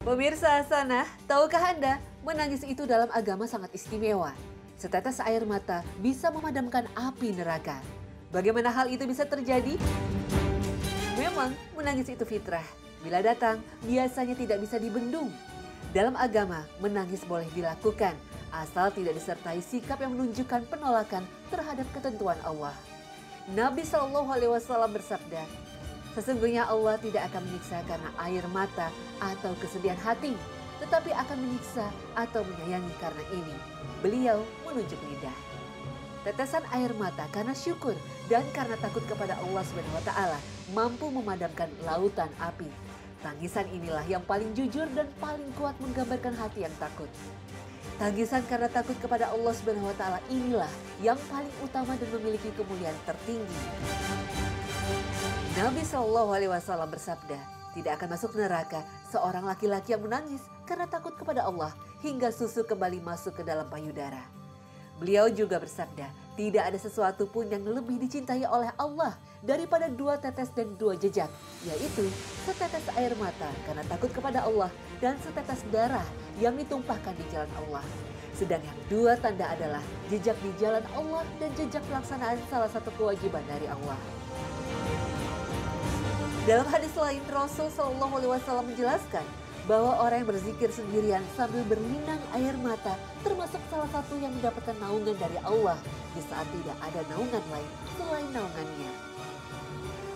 Pemirsa Hasanah, tahukah Anda, menangis itu dalam agama sangat istimewa. Setetes air mata bisa memadamkan api neraka. Bagaimana hal itu bisa terjadi? Memang menangis itu fitrah. Bila datang, biasanya tidak bisa dibendung. Dalam agama, menangis boleh dilakukan, asal tidak disertai sikap yang menunjukkan penolakan terhadap ketentuan Allah. Nabi SAW bersabda, sesungguhnya Allah tidak akan menyiksa karena air mata atau kesedihan hati, tetapi akan menyiksa atau menyayangi karena ini. Beliau menunjuk lidah. Tetesan air mata karena syukur dan karena takut kepada Allah SWT mampu memadamkan lautan api. Tangisan inilah yang paling jujur dan paling kuat menggambarkan hati yang takut. Tangisan karena takut kepada Allah SWT inilah yang paling utama dan memiliki kemuliaan tertinggi. Nabi SAW bersabda, tidak akan masuk neraka seorang laki-laki yang menangis karena takut kepada Allah hingga susu kembali masuk ke dalam payudara. Beliau juga bersabda, tidak ada sesuatu pun yang lebih dicintai oleh Allah daripada 2 tetes dan 2 jejak, yaitu setetes air mata karena takut kepada Allah dan setetes darah yang ditumpahkan di jalan Allah. Sedang yang 2 tanda adalah jejak di jalan Allah dan jejak pelaksanaan salah satu kewajiban dari Allah. Dalam hadis lain, Rasul SAW menjelaskan bahwa orang yang berzikir sendirian sambil berlinang air mata termasuk salah satu yang mendapatkan naungan dari Allah di saat tidak ada naungan lain selain naungannya.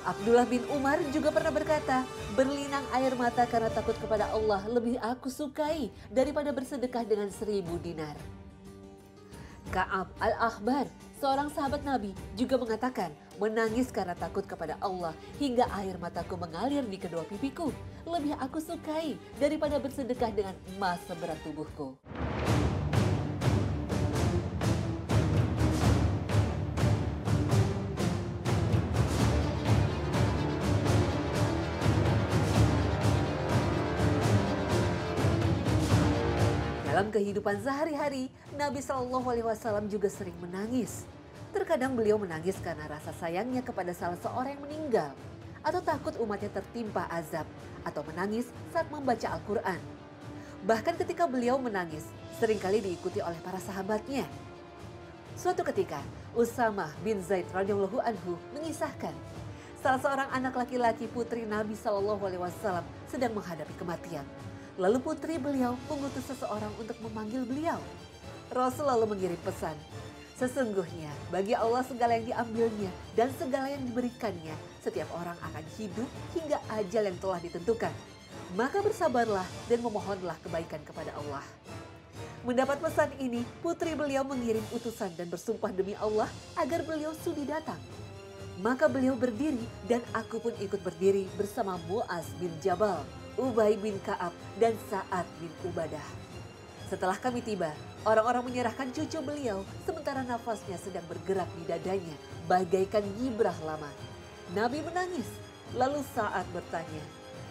Abdullah bin Umar juga pernah berkata, berlinang air mata karena takut kepada Allah lebih aku sukai daripada bersedekah dengan 1000 dinar. Ka'ab al-Ahbar, seorang sahabat Nabi, juga mengatakan, menangis karena takut kepada Allah hingga air mataku mengalir di kedua pipiku. Lebih aku sukai daripada bersedekah dengan emas seberat tubuhku. Dalam kehidupan sehari-hari, Nabi SAW juga sering menangis. Terkadang beliau menangis karena rasa sayangnya kepada salah seorang yang meninggal, atau takut umatnya tertimpa azab, atau menangis saat membaca Al-Quran. Bahkan ketika beliau menangis, seringkali diikuti oleh para sahabatnya. Suatu ketika, Usamah bin Zaid radhiyallahu anhu mengisahkan, salah seorang anak laki-laki putri Nabi SAW sedang menghadapi kematian. Lalu putri beliau mengutus seseorang untuk memanggil beliau. Rasul lalu mengirim pesan, sesungguhnya bagi Allah segala yang diambilnya dan segala yang diberikannya, setiap orang akan hidup hingga ajal yang telah ditentukan. Maka bersabarlah dan memohonlah kebaikan kepada Allah. Mendapat pesan ini, putri beliau mengirim utusan dan bersumpah demi Allah agar beliau sudi datang. Maka beliau berdiri dan aku pun ikut berdiri bersama Mu'az bin Jabal, Ubay bin Ka'ab, dan Sa'ad bin Ubadah. Setelah kami tiba, orang-orang menyerahkan cucu beliau sementara nafasnya sedang bergerak di dadanya bagaikan gibrah lama. Nabi menangis. Lalu Sa'ad bertanya,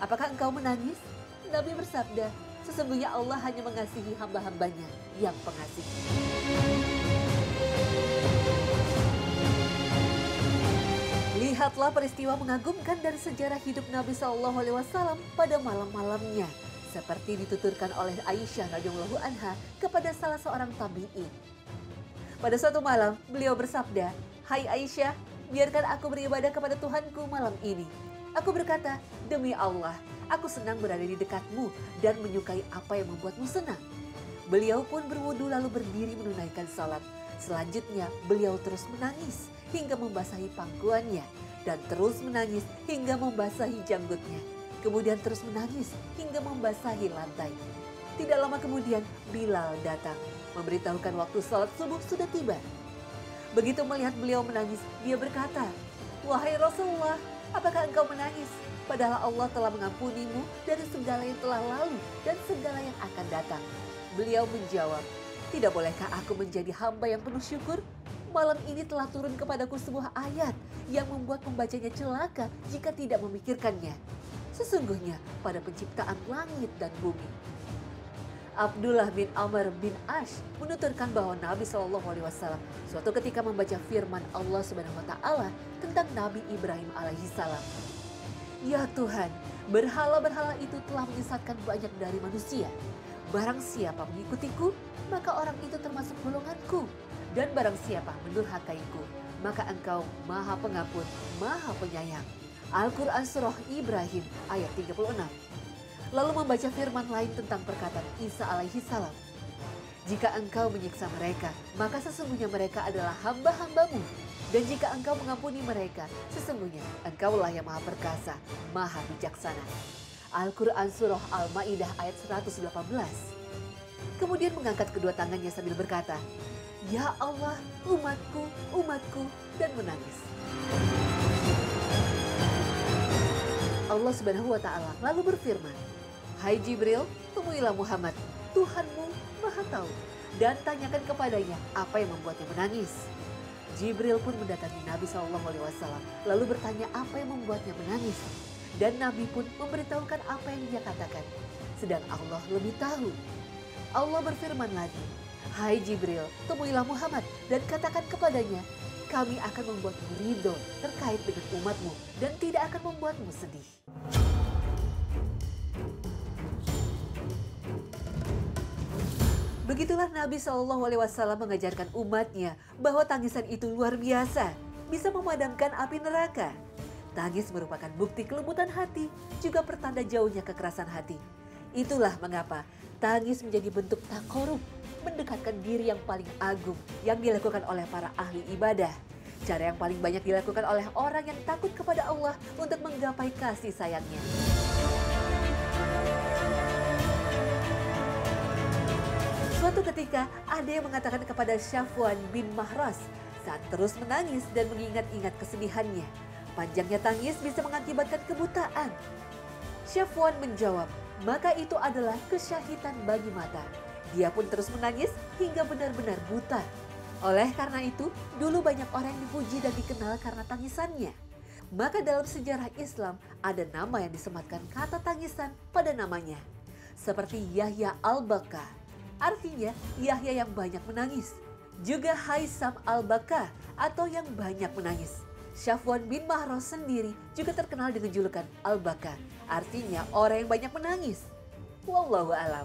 apakah engkau menangis? Nabi bersabda, sesungguhnya Allah hanya mengasihi hamba-hambanya yang pengasih. Lihatlah peristiwa mengagumkan dari sejarah hidup Nabi SAW pada malam-malamnya, seperti dituturkan oleh Aisyah radhiyallahu anha kepada salah seorang tabi'i. Pada suatu malam, beliau bersabda, "Hai Aisyah, biarkan aku beribadah kepada Tuhanku malam ini." Aku berkata, "Demi Allah, aku senang berada di dekatmu dan menyukai apa yang membuatmu senang." Beliau pun berwudu lalu berdiri menunaikan salat. Selanjutnya, beliau terus menangis hingga membasahi pangkuannya dan terus menangis hingga membasahi janggutnya. Kemudian terus menangis hingga membasahi lantai. Tidak lama kemudian Bilal datang memberitahukan waktu salat subuh sudah tiba. Begitu melihat beliau menangis, dia berkata, "Wahai Rasulullah, apakah engkau menangis? Padahal Allah telah mengampunimu dari segala yang telah lalu dan segala yang akan datang." Beliau menjawab, "Tidak bolehkah aku menjadi hamba yang penuh syukur? Malam ini telah turun kepadaku sebuah ayat yang membuat pembacanya celaka jika tidak memikirkannya. Sesungguhnya pada penciptaan langit dan bumi." Abdullah bin Amr bin Ash menuturkan bahwa Nabi SAW suatu ketika membaca firman Allah SWT tentang Nabi Ibrahim alaihissalam. "Ya Tuhan, Berhala-berhala itu telah menyesatkan banyak dari manusia. Barang siapa mengikutiku, maka orang itu termasuk golonganku. Dan barang siapa mendurhakaiku, maka engkau Maha Pengampun, Maha Penyayang. Al-Quran Surah Ibrahim ayat 36. Lalu membaca firman lain tentang perkataan Isa alaihi salam. Jika engkau menyiksa mereka, maka sesungguhnya mereka adalah hamba-hambamu. Dan jika engkau mengampuni mereka, sesungguhnya engkaulah yang maha perkasa, maha bijaksana. Al-Quran Surah Al-Ma'idah ayat 118. Kemudian mengangkat kedua tangannya sambil berkata, "Ya Allah, umatku, umatku," dan menangis. Allah Subhanahu wa Ta'ala lalu berfirman, "Hai Jibril, temuilah Muhammad, Tuhanmu Maha Tahu, dan tanyakan kepadanya apa yang membuatnya menangis." Jibril pun mendatangi Nabi SAW lalu bertanya apa yang membuatnya menangis. Dan Nabi pun memberitahukan apa yang dia katakan. Sedang Allah lebih tahu. Allah berfirman lagi, "Hai Jibril, temuilah Muhammad dan katakan kepadanya, kami akan membuatmu ridho terkait dengan umatmu dan tidak akan membuatmu sedih." Begitulah Nabi SAW mengajarkan umatnya bahwa tangisan itu luar biasa, bisa memadamkan api neraka. Tangis merupakan bukti kelembutan hati, juga pertanda jauhnya kekerasan hati. Itulah mengapa tangis menjadi bentuk takorub, mendekatkan diri yang paling agung yang dilakukan oleh para ahli ibadah. Cara yang paling banyak dilakukan oleh orang yang takut kepada Allah untuk menggapai kasih sayangnya. Suatu ketika ada yang mengatakan kepada Safwan bin Mahras saat terus menangis dan mengingat-ingat kesedihannya. Panjangnya tangis bisa mengakibatkan kebutaan. Safwan menjawab, maka itu adalah kesyahitan bagi mata. Dia pun terus menangis hingga benar-benar buta. Oleh karena itu, dulu banyak orang yang dipuji dan dikenal karena tangisannya. Maka dalam sejarah Islam ada nama yang disematkan kata tangisan pada namanya. Seperti Yahya al-Baka, artinya Yahya yang banyak menangis. Juga Haisam al-Baka atau yang banyak menangis. Safwan bin Mahras sendiri juga terkenal dengan julukan al-Baka, artinya orang yang banyak menangis. Wallahu a'lam.